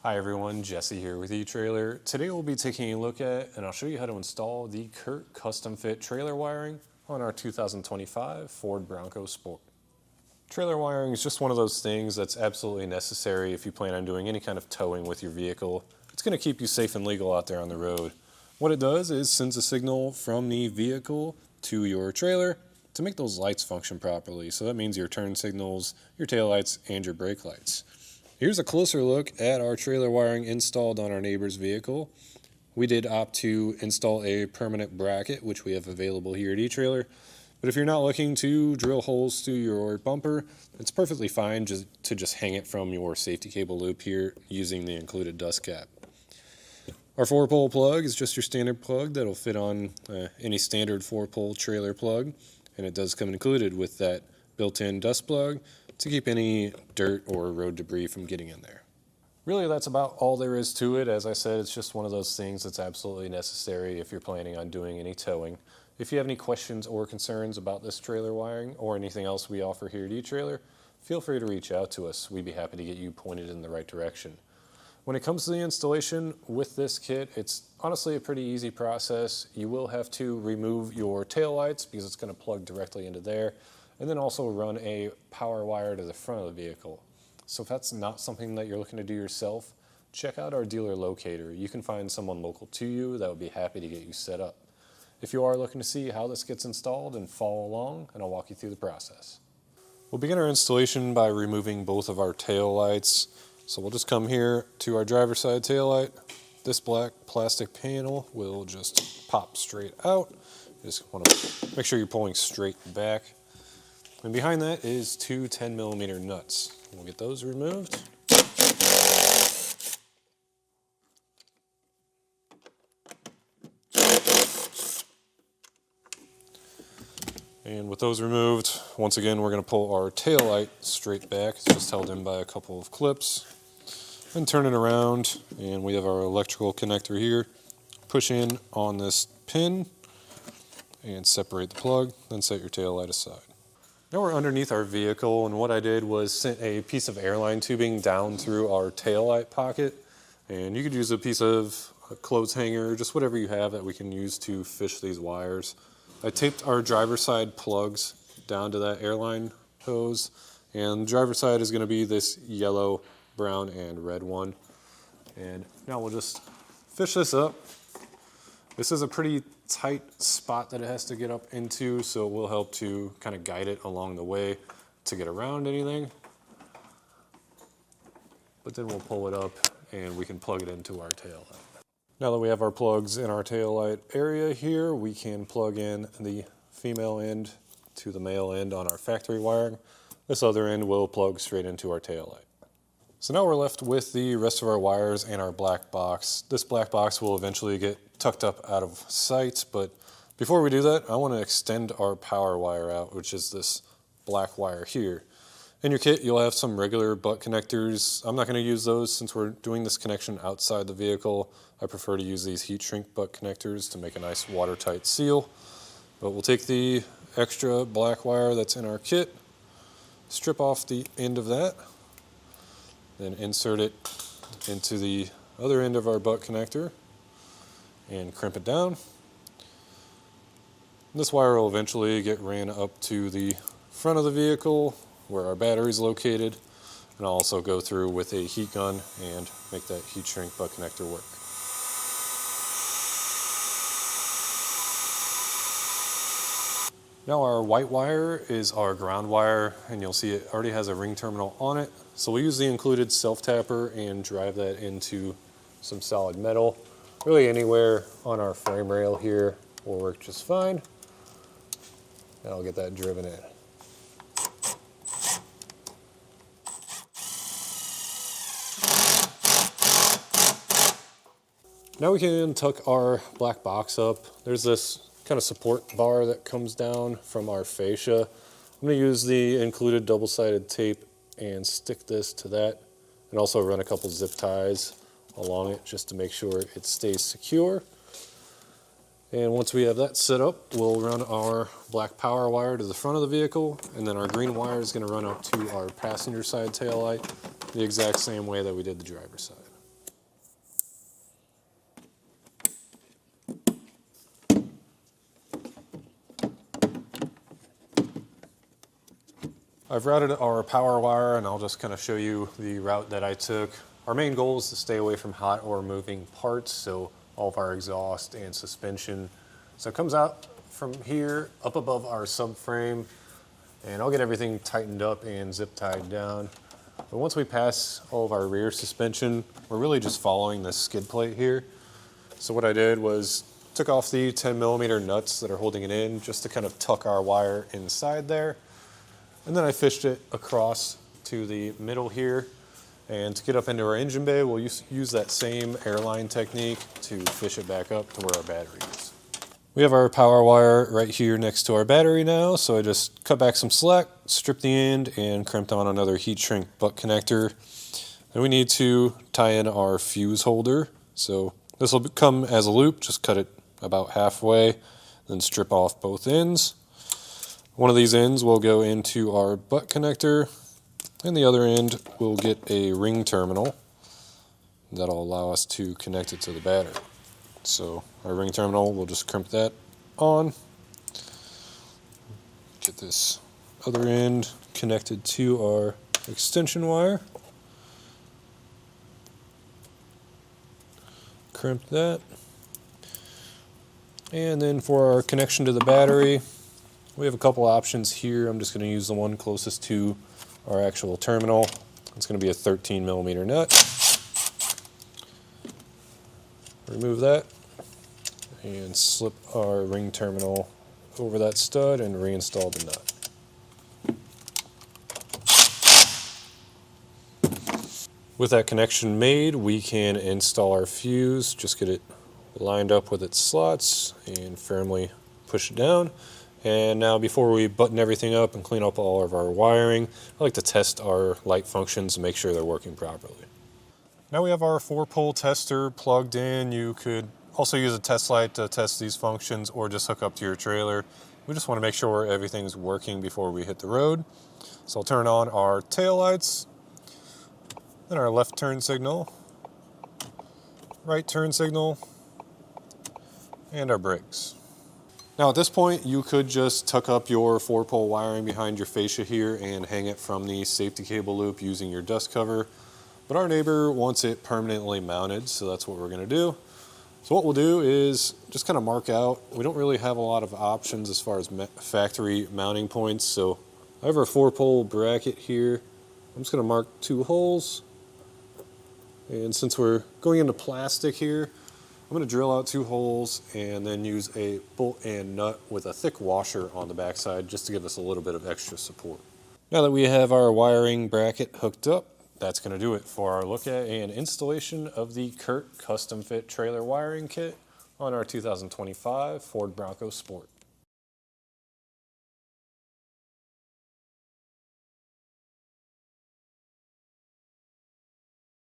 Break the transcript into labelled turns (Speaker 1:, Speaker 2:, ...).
Speaker 1: Hi everyone, Jesse here with eTrailer. Today we'll be taking a look at, and I'll show you how to install the Curt custom fit trailer wiring on our 2025 Ford Bronco Sport. Trailer wiring is just one of those things that's absolutely necessary if you plan on doing any kind of towing with your vehicle. It's going to keep you safe and legal out there on the road. What it does is sends a signal from the vehicle to your trailer to make those lights function properly. So that means your turn signals, your tail lights, and your brake lights. Here's a closer look at our trailer wiring installed on our neighbor's vehicle. We did opt to install a permanent bracket, which we have available here at eTrailer. But if you're not looking to drill holes through your bumper, it's perfectly fine to just hang it from your safety cable loop here using the included dust cap. Our 4-pole plug is just your standard plug that'll fit on any standard 4-pole trailer plug, and it does come included with that built-in dust plug to keep any dirt or road debris from getting in there. Really, that's about all there is to it. As I said, it's just one of those things that's absolutely necessary if you're planning on doing any towing. If you have any questions or concerns about this trailer wiring or anything else we offer here at eTrailer, feel free to reach out to us. We'd be happy to get you pointed in the right direction. When it comes to the installation with this kit, it's honestly a pretty easy process. You will have to remove your tail lights because it's going to plug directly into there, and then also run a power wire to the front of the vehicle. So if that's not something that you're looking to do yourself, check out our dealer locator. You can find someone local to you that would be happy to get you set up. If you are looking to see how this gets installed, then follow along and I'll walk you through the process. We'll begin our installation by removing both of our tail lights. So we'll just come here to our driver's side tail light. This black plastic panel will just pop straight out. You just want to make sure you're pulling straight back. And behind that is two 10mm nuts. We'll get those removed. And with those removed, once again, we're going to pull our tail light straight back. It's just held in by a couple of clips. And turn it around, and we have our electrical connector here. Push in on this pin and separate the plug, then set your tail light aside. Now we're underneath our vehicle, and what I did was sent a piece of airline tubing down through our tail light pocket. And you could use a piece of a clothes hanger, just whatever you have that we can use to fish these wires. I taped our driver's side plugs down to that airline hose, and the driver's side is going to be this yellow, brown, and red one. And now we'll just fish this up. This is a pretty tight spot that it has to get up into, so it will help to kind of guide it along the way to get around anything. But then we'll pull it up and we can plug it into our tail light. Now that we have our plugs in our tail light area here, we can plug in the female end to the male end on our factory wiring. This other end will plug straight into our tail light. So now we're left with the rest of our wires and our black box. This black box will eventually get tucked up out of sight, but before we do that, I want to extend our power wire out, which is this black wire here. In your kit, you'll have some regular butt connectors. I'm not going to use those since we're doing this connection outside the vehicle. I prefer to use these heat shrink butt connectors to make a nice watertight seal. But we'll take the extra black wire that's in our kit, strip off the end of that, then insert it into the other end of our butt connector and crimp it down. This wire will eventually get ran up to the front of the vehicle where our battery is located, and I'll also go through with a heat gun and make that heat shrink butt connector work. Now our white wire is our ground wire, and you'll see it already has a ring terminal on it. So we'll use the included self-tapper and drive that into some solid metal. Really anywhere on our frame rail here will work just fine. And I'll get that driven in. Now we can tuck our black box up. There's this kind of support bar that comes down from our fascia. I'm going to use the included double-sided tape and stick this to that, and also run a couple zip ties along it just to make sure it stays secure. And once we have that set up, we'll run our black power wire to the front of the vehicle, and then our green wire is going to run up to our passenger side tail light the exact same way that we did the driver's side. I've routed our power wire, and I'll just kind of show you the route that I took. Our main goal is to stay away from hot or moving parts, so all of our exhaust and suspension. So it comes out from here up above our subframe, and I'll get everything tightened up and zip tied down. But once we pass all of our rear suspension, we're really just following this skid plate here. So what I did was took off the 10mm nuts that are holding it in just to kind of tuck our wire inside there. And then I fished it across to the middle here. And to get up into our engine bay, we'll use that same airline technique to fish it back up to where our battery is. We have our power wire right here next to our battery now, so I just cut back some slack, stripped the end, and crimped on another heat shrink butt connector. Then we need to tie in our fuse holder. So this will come as a loop, just cut it about halfway, then strip off both ends. One of these ends will go into our butt connector, and the other end will get a ring terminal that'll allow us to connect it to the battery. So our ring terminal, we'll just crimp that on. Get this other end connected to our extension wire. Crimp that. And then for our connection to the battery, we have a couple options here. I'm just going to use the one closest to our actual terminal. It's going to be a 13mm nut. Remove that and slip our ring terminal over that stud and reinstall the nut. With that connection made, we can install our fuse. Just get it lined up with its slots and firmly push it down. And now before we button everything up and clean up all of our wiring, I like to test our light functions and make sure they're working properly. Now we have our 4-pole tester plugged in. You could also use a test light to test these functions or just hook up to your trailer. We just want to make sure everything's working before we hit the road. So I'll turn on our taillights, then our left turn signal, right turn signal, and our brakes. Now at this point, you could just tuck up your 4-pole wiring behind your fascia here and hang it from the safety cable loop using your dust cover. But our neighbor wants it permanently mounted, so that's what we're going to do. So what we'll do is just kind of mark out. We don't really have a lot of options as far as factory mounting points, so I have our 4-pole bracket here. I'm just going to mark 2 holes. And since we're going into plastic here, I'm going to drill out 2 holes and then use a bolt and nut with a thick washer on the backside just to give us a little bit of extra support. Now that we have our wiring bracket hooked up, that's going to do it for our look at and installation of the Curt custom fit trailer wiring kit on our 2025 Ford Bronco Sport.